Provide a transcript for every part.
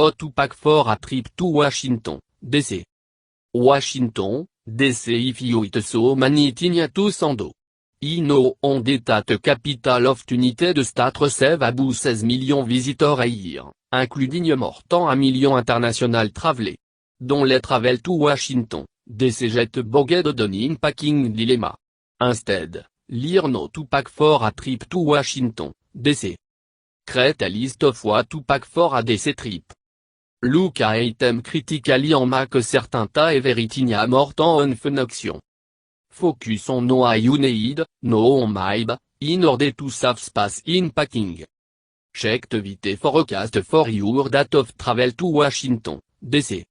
O Tupac for a trip to Washington, D.C. Washington, D.C. if you eat so many to sando. Ino on data the capital of United States receive about 16 million visitors a year, including more than a million international travelers. Dont les travel to Washington, D.C. jet bogged down in packing dilemma. Instead, learn no Tupac for a trip to Washington, D.C. Create a list of what Tupac for a D.C. trip. Look a item critically en mac certain ta e veritigna mortant on function. Focus on no you need, no on myb, in order to save space in packing. Check the vite forecast for your date of travel to Washington, D.C.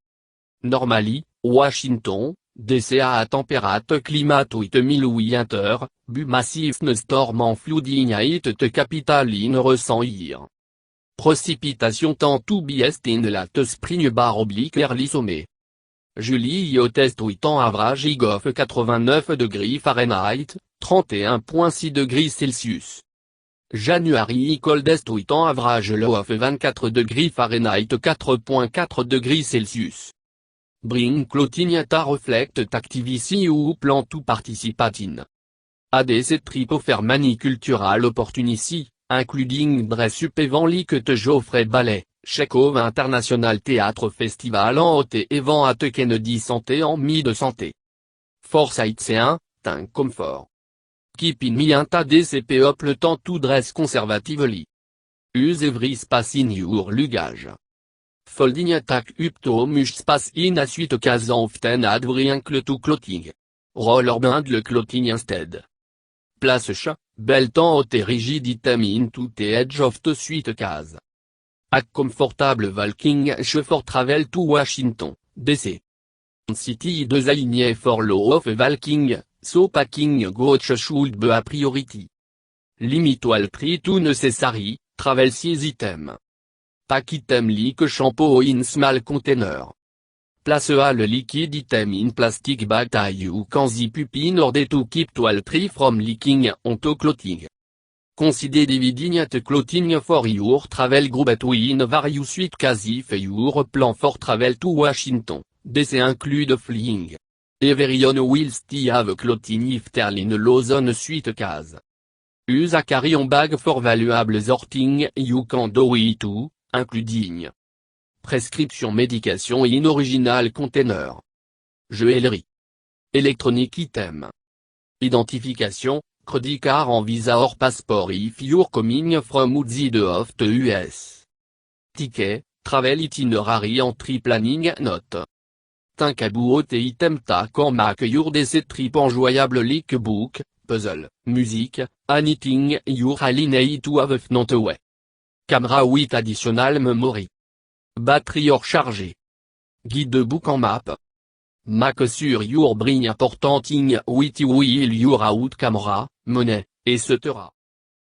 Normally, Washington, D.C. a temperate climate with winter, bu massive snowstorm en flooding at the capital in recent year. Precipitation tend to be in late spring early summer. Julie test with an average of 89 Fahrenheit, 31.6 degrés Celsius. January coldest with an average low of 24 Fahrenheit 4.4 degrés Celsius. Bring clothing to reflect activity you plan to participate in. A D.C. trip offer many cultural opportunities, including dress up event like the Joffrey Ballet, Chekhov International Theatre Festival en haute event at Kennedy Santé en mid-santé. For sightseeing, think comfort. Keep in mind ta D.C. up le temps to dress conservatively. Use every space in your luggage. Folding attack up to much space in a suite case often add wrinkle to clothing. Roller band le clothing instead. Place belt en haute rigid item into the edge of the suite case. A comfortable walking for travel to Washington, D.C. City designé for low of walking, so packing goods should be a priority. Limit all tree to necessary, travel size item. Pack item like shampoo in small container. Place all liquid item in plastic bag that you can zip up in order to keep all tree from leaking onto clothing. Consider dividing the clothing for your travel group between various suite case if your plan for travel to Washington, D.C. include flying. Everyone will still have clothing if they're in Lawson suite case. Use a carry-on bag for valuable sorting you can do it too, including prescription medication in original container. Jewelry. Electronic item. Identification, credit card en visa or passport if you're coming from outside of the US. Ticket, travel itinerary entry planning note. Think about the item that can make your D.C. trip enjoyable like book, puzzle, music, anything you're need to have fun away. Camera with additional memory. Batterie or chargée. Guide book en map. Make sure you're bring important thing with you will your out camera, money, etc.